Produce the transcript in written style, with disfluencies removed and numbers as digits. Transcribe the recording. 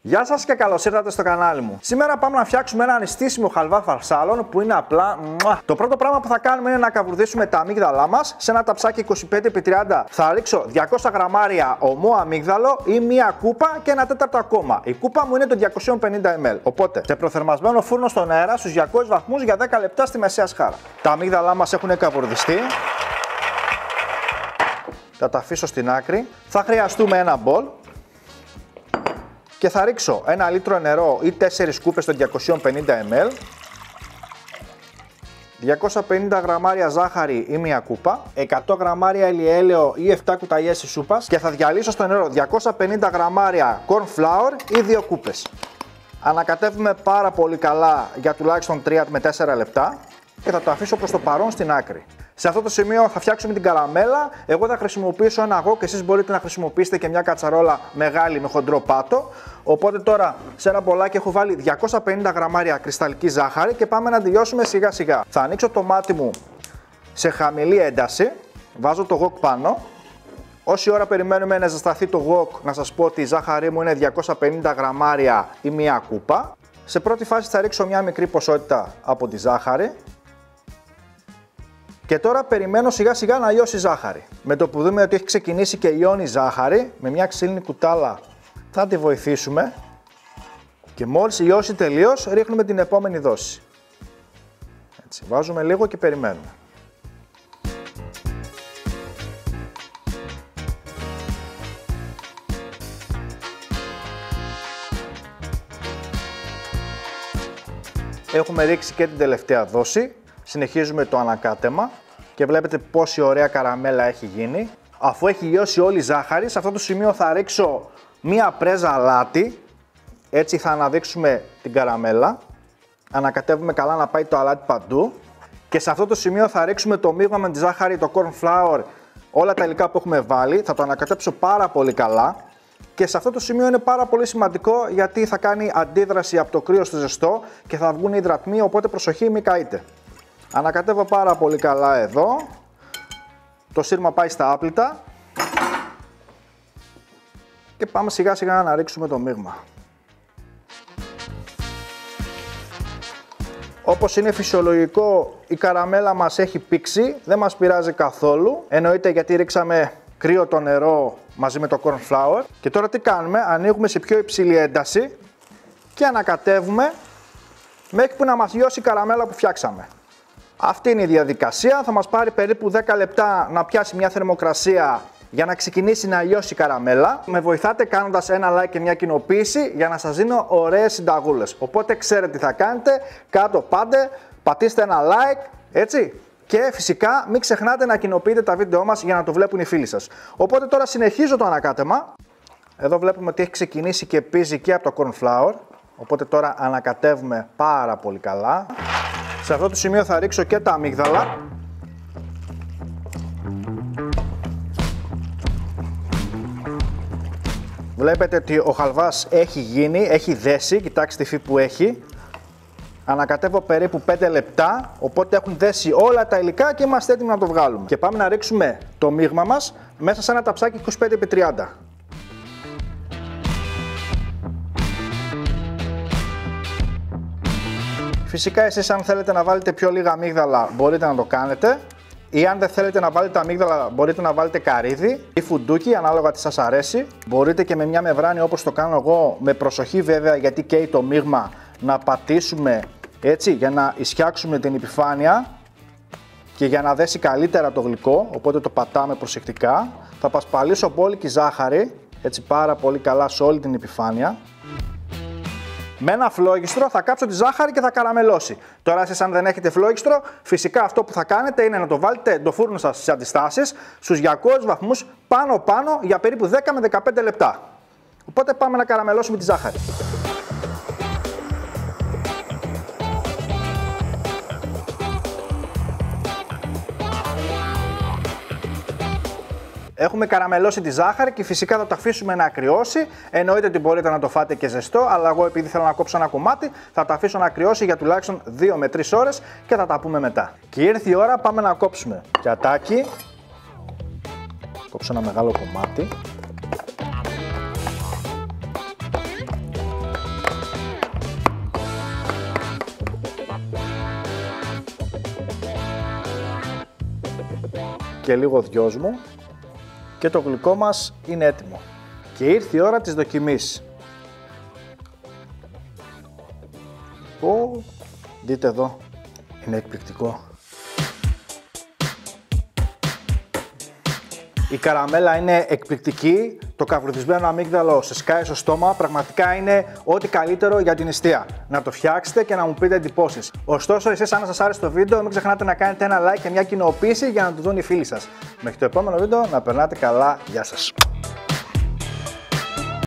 Γεια σας και καλώς ήρθατε στο κανάλι μου. Σήμερα πάμε να φτιάξουμε ένα ανιστήσιμο χαλβά φαρσάλων που είναι απλά μουα. Το πρώτο πράγμα που θα κάνουμε είναι να καβουρδίσουμε τα αμύγδαλά μας. Σε ένα ταψάκι 25x30 θα ρίξω 200 γραμμάρια ομό αμύγδαλο ή μία κούπα και ένα τέταρτο ακόμα. Η κούπα μου είναι το 250 ml. Οπότε σε προθερμασμένο φούρνο στον αέρα στους 200 βαθμούς για 10 λεπτά στη μεσαία σχάρα. Τα αμύγδαλά μας έχουν καβουρδιστεί. Θα τα αφήσω στην άκρη. Θα χρειαστούμε ένα μπολ. Και θα ρίξω 1 λίτρο νερό ή 4 κούπες στο 250 ml, 250 γραμμάρια ζάχαρη ή μία κούπα, 100 γραμμάρια ηλιέλαιο ή 7 κουταλιές της σούπας και θα διαλύσω στο νερό 250 γραμμάρια corn flour ή 2 κούπες. Ανακατεύουμε πάρα πολύ καλά για τουλάχιστον 3 με 4 λεπτά και θα το αφήσω προς το παρόν στην άκρη. Σε αυτό το σημείο θα φτιάξουμε την καραμέλα. Εγώ θα χρησιμοποιήσω ένα γοκ και εσείς μπορείτε να χρησιμοποιήσετε και μια κατσαρόλα μεγάλη με χοντρό πάτο. Οπότε τώρα σε ένα μπολάκι έχω βάλει 250 γραμμάρια κρυσταλλική ζάχαρη και πάμε να τελειώσουμε σιγά σιγά. Θα ανοίξω το μάτι μου σε χαμηλή ένταση, βάζω το γοκ πάνω. Όση ώρα περιμένουμε να ζεσταθεί το γοκ, να σας πω ότι η ζάχαρή μου είναι 250 γραμμάρια ή μία κούπα. Σε πρώτη φάση θα ρίξω μια μικρή ποσότητα από τη ζάχαρη. Και τώρα περιμένω σιγά σιγά να λιώσει η ζάχαρη. Με το που δούμε ότι έχει ξεκινήσει και λιώνει η ζάχαρη, με μια ξύλινη κουτάλα θα τη βοηθήσουμε και μόλις λιώσει τελείως ρίχνουμε την επόμενη δόση. Έτσι, βάζουμε λίγο και περιμένουμε. Έχουμε ρίξει και την τελευταία δόση. Συνεχίζουμε το ανακάτεμα και βλέπετε πόση ωραία καραμέλα έχει γίνει. Αφού έχει λιώσει όλη η ζάχαρη, σε αυτό το σημείο θα ρίξω μία πρέζα αλάτι. Έτσι θα αναδείξουμε την καραμέλα. Ανακατεύουμε καλά να πάει το αλάτι παντού. Και σε αυτό το σημείο θα ρίξουμε το μείγμα με τη ζάχαρη, το corn flour, όλα τα υλικά που έχουμε βάλει. Θα το ανακατέψω πάρα πολύ καλά. Και σε αυτό το σημείο είναι πάρα πολύ σημαντικό γιατί θα κάνει αντίδραση από το κρύο στο ζεστό και θα βγουν υδρατμοί, οπότε προσοχή μην καείτε. Ανακατεύω πάρα πολύ καλά εδώ. Το σύρμα πάει στα άπλυτα. Και πάμε σιγά σιγά να ρίξουμε το μείγμα. Όπως είναι φυσιολογικό, η καραμέλα μας έχει πήξει, δεν μας πειράζει καθόλου. Εννοείται γιατί ρίξαμε κρύο το νερό μαζί με το corn flour. Και τώρα τι κάνουμε, ανοίγουμε σε πιο υψηλή ένταση και ανακατεύουμε μέχρι που να μας λιώσει η καραμέλα που φτιάξαμε. Αυτή είναι η διαδικασία, θα μας πάρει περίπου 10 λεπτά να πιάσει μια θερμοκρασία για να ξεκινήσει να λιώσει η καραμέλα. Με βοηθάτε κάνοντας ένα like και μια κοινοποίηση για να σας δίνω ωραίες συνταγούλες. Οπότε ξέρετε τι θα κάνετε, κάτω πάντε, πατήστε ένα like, έτσι. Και φυσικά μην ξεχνάτε να κοινοποιείτε τα βίντεό μας για να το βλέπουν οι φίλοι σας. Οπότε τώρα συνεχίζω το ανακάτεμα. Εδώ βλέπουμε ότι έχει ξεκινήσει και πίζει και από το corn flour. Οπότε τώρα ανακατεύουμε πάρα πολύ καλά. Σε αυτό το σημείο θα ρίξω και τα αμύγδαλα. Βλέπετε ότι ο χαλβάς έχει γίνει, έχει δέσει, κοιτάξτε τη φύ που έχει. Ανακατεύω περίπου 5 λεπτά, οπότε έχουν δέσει όλα τα υλικά και είμαστε έτοιμοι να το βγάλουμε. Και πάμε να ρίξουμε το μείγμα μας μέσα σε ένα ταψάκι 25x30. Φυσικά εσείς αν θέλετε να βάλετε πιο λίγα αμύγδαλα μπορείτε να το κάνετε. Ή αν δεν θέλετε να βάλετε αμύγδαλα μπορείτε να βάλετε καρύδι ή φουντούκι ανάλογα τι σας αρέσει. Μπορείτε και με μια μεμβράνη όπως το κάνω εγώ, με προσοχή βέβαια γιατί καίει το μείγμα, να πατήσουμε έτσι για να ισιάξουμε την επιφάνεια και για να δέσει καλύτερα το γλυκό, οπότε το πατάμε προσεκτικά. Θα πασπαλίσω μπόλικη ζάχαρη έτσι πάρα πολύ καλά σε όλη την επιφάνεια. Με ένα φλόγιστρο θα κάψω τη ζάχαρη και θα καραμελώσει. Τώρα εσείς αν δεν έχετε φλόγιστρο, φυσικά αυτό που θα κάνετε είναι να το βάλετε το φούρνο σας στις αντιστάσεις στους 200 βαθμούς πάνω για περίπου 10 με 15 λεπτά. Οπότε πάμε να καραμελώσουμε τη ζάχαρη. Έχουμε καραμελώσει τη ζάχαρη και φυσικά θα το αφήσουμε να κρυώσει. Εννοείται ότι μπορείτε να το φάτε και ζεστό, αλλά εγώ επειδή θέλω να κόψω ένα κομμάτι, θα το αφήσω να κρυώσει για τουλάχιστον 2 με 3 ώρες και θα τα πούμε μετά. Και ήρθε η ώρα, πάμε να κόψουμε πιατάκι. Κόψω ένα μεγάλο κομμάτι. και λίγο δυόσμου και το γλυκό μας είναι έτοιμο. Και ήρθε η ώρα της δοκιμής. Δείτε εδώ, είναι εκπληκτικό. Η καραμέλα είναι εκπληκτική, το καβουρδισμένο αμύγδαλο σε σκάει στο στόμα, πραγματικά είναι ό,τι καλύτερο για την νηστεία. Να το φτιάξετε και να μου πείτε εντυπώσεις. Ωστόσο, εσείς αν σας άρεσε το βίντεο, μην ξεχνάτε να κάνετε ένα like και μια κοινοποίηση για να το δουν οι φίλοι σας. Μέχρι το επόμενο βίντεο, να περνάτε καλά, γεια σας.